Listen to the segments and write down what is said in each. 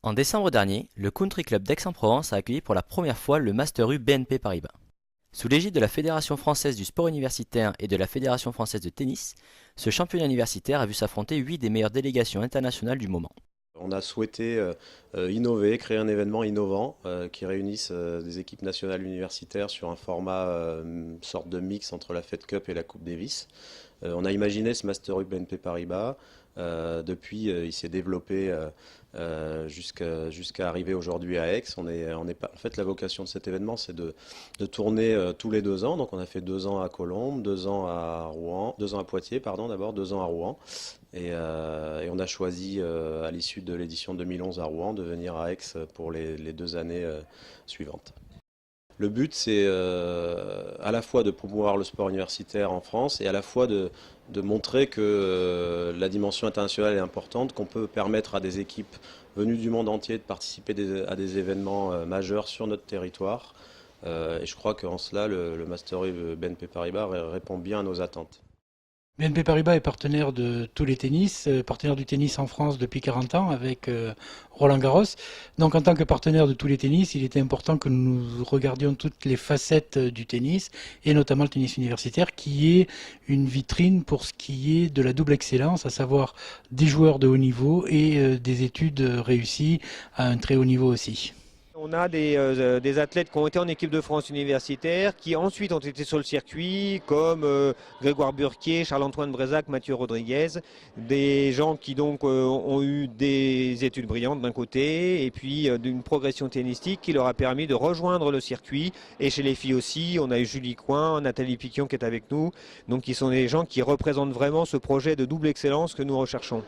En décembre dernier, le Country Club d'Aix-en-Provence a accueilli pour la première fois le Master U BNP Paribas. Sous l'égide de la Fédération française du sport universitaire et de la Fédération française de tennis, ce championnat universitaire a vu s'affronter 8 des meilleures délégations internationales du moment. On a souhaité innover, créer un événement innovant qui réunisse des équipes nationales universitaires sur un format, sorte de mix entre la Fed Cup et la Coupe Davis. On a imaginé ce Master U BNP Paribas. Depuis, il s'est développé jusqu'à arriver aujourd'hui à Aix. En fait, la vocation de cet événement, c'est de tourner tous les 2 ans. Donc, on a fait 2 ans à Colombes, 2 ans à Rouen, 2 ans à Poitiers, pardon, d'abord, 2 ans à Rouen. Et on a choisi, à l'issue de l'édition 2011 à Rouen, de venir à Aix pour les 2 années suivantes. Le but, c'est à la fois de promouvoir le sport universitaire en France et à la fois de montrer que la dimension internationale est importante, qu'on peut permettre à des équipes venues du monde entier de participer à des événements majeurs sur notre territoire. Et je crois qu'en cela, le Master U BNP Paribas répond bien à nos attentes. BNP Paribas est partenaire de tous les tennis, partenaire du tennis en France depuis 40 ans avec Roland Garros. Donc en tant que partenaire de tous les tennis, il était important que nous regardions toutes les facettes du tennis et notamment le tennis universitaire qui est une vitrine pour ce qui est de la double excellence, à savoir des joueurs de haut niveau et des études réussies à un très haut niveau aussi. On a des athlètes qui ont été en équipe de France universitaire, qui ensuite ont été sur le circuit, comme Grégoire Burquier, Charles-Antoine Brézac, Mathieu Rodriguez, des gens qui donc ont eu des études brillantes d'un côté, et puis d'une progression tennistique qui leur a permis de rejoindre le circuit. Et chez les filles aussi, on a eu Julie Coin, Nathalie Piquion qui est avec nous, donc qui sont des gens qui représentent vraiment ce projet de double excellence que nous recherchons.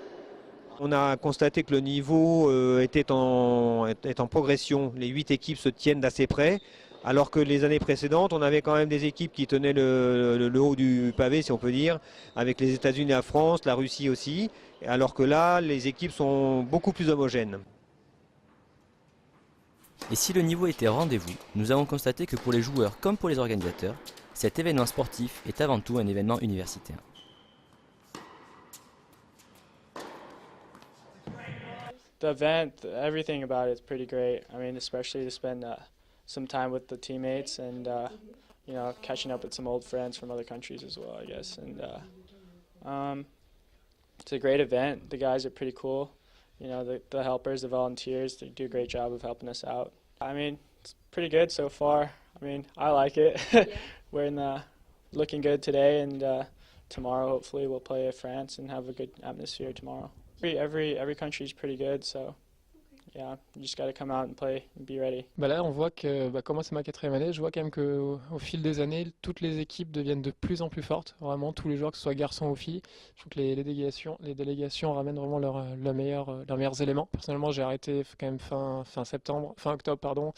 On a constaté que le niveau était en progression. Les 8 équipes se tiennent d'assez près, alors que les années précédentes, on avait quand même des équipes qui tenaient le haut du pavé, si on peut dire, avec les États-Unis, la France, la Russie aussi, alors que là, les équipes sont beaucoup plus homogènes. Et si le niveau était au rendez-vous, nous avons constaté que pour les joueurs comme pour les organisateurs, cet événement sportif est avant tout un événement universitaire. The event, everything about it is pretty great. I mean, especially to spend some time with the teammates and catching up with some old friends from other countries as well, I guess. And it's a great event. The guys are pretty cool. You know, the helpers, the volunteers, they do a great job of helping us out. I mean, it's pretty good so far. I mean, I like it. We're looking good today, and tomorrow hopefully we'll play France and have a good atmosphere tomorrow. Every country is pretty good, so yeah, you just got to come out and play and be ready. Là, on voit que, comment c'est ma 4e année, je vois quand même qu'au fil des années, toutes les équipes deviennent de plus en plus fortes. Vraiment, tous les joueurs, que ce soit garçons ou filles. Je trouve que les délégations ramènent vraiment leurs meilleurs éléments. Personnellement, j'ai arrêté quand même fin octobre, pardon,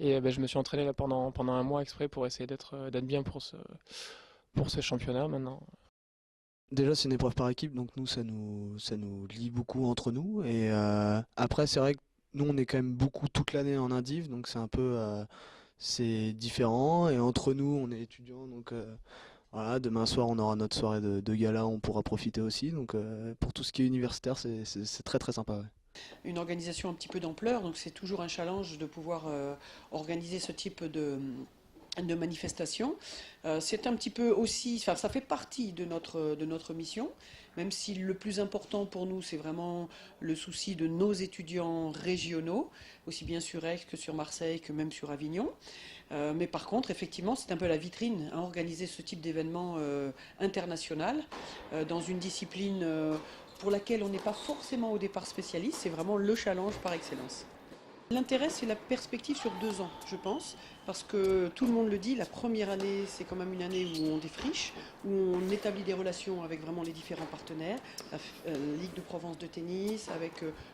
et je me suis entraîné là pendant un mois exprès pour essayer d'être bien pour ce championnat maintenant. Déjà, c'est une épreuve par équipe, donc nous, ça nous lie beaucoup entre nous. Et après, c'est vrai que nous, on est quand même beaucoup toute l'année en indiv, donc c'est un peu c'est différent. Et entre nous, on est étudiants, donc voilà, demain soir, on aura notre soirée de gala, on pourra profiter aussi. Donc pour tout ce qui est universitaire, c'est très très sympa. Ouais. Une organisation un petit peu d'ampleur, donc c'est toujours un challenge de pouvoir organiser ce type de manifestation. C'est un petit peu aussi, enfin, ça fait partie de notre mission, même si le plus important pour nous, c'est vraiment le souci de nos étudiants régionaux, aussi bien sur Aix que sur Marseille, que même sur Avignon. Mais par contre, effectivement, c'est un peu la vitrine, hein, organiser ce type d'événement international dans une discipline pour laquelle on n'est pas forcément au départ spécialiste, c'est vraiment le challenge par excellence. L'intérêt, c'est la perspective sur 2 ans, je pense, parce que tout le monde le dit, la première année, c'est quand même une année où on défriche, où on établit des relations avec vraiment les différents partenaires, la Ligue de Provence de tennis, avec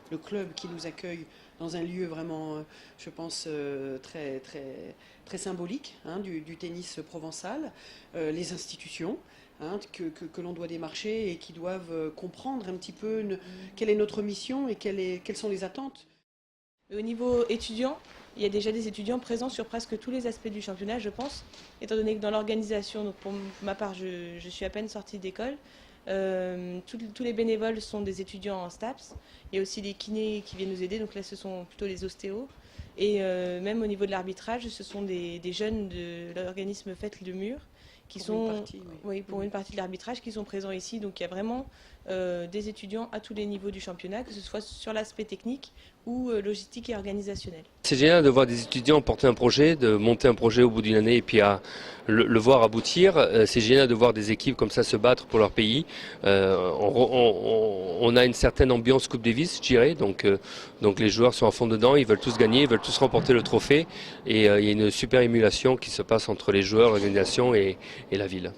le club qui nous accueille dans un lieu vraiment, je pense, très, très, très symbolique, hein, du tennis provençal, les institutions. Hein, que l'on doit démarcher et qui doivent comprendre un petit peu quelle est notre mission et quelles sont les attentes. Au niveau étudiant, il y a déjà des étudiants présents sur presque tous les aspects du championnat, je pense, étant donné que dans l'organisation, donc pour ma part, je suis à peine sortie d'école, Tous les bénévoles sont des étudiants en STAPS. Il y a aussi des kinés qui viennent nous aider, donc là ce sont plutôt les ostéos. Et même au niveau de l'arbitrage, ce sont des jeunes de l'organisme Faites le Mur qui pour une partie de l'arbitrage qui sont présents ici. Donc il y a vraiment des étudiants à tous les niveaux du championnat, que ce soit sur l'aspect technique ou logistique et organisationnel. C'est génial de voir des étudiants porter un projet, de monter un projet au bout d'une année et puis à le voir aboutir. C'est génial de voir des équipes comme ça se battre pour leur pays. On a une certaine ambiance Coupe Davis, je dirais, donc les joueurs sont à fond dedans, ils veulent tous gagner, ils veulent tous remporter le trophée et il y a une super émulation qui se passe entre les joueurs, l'organisation et la ville.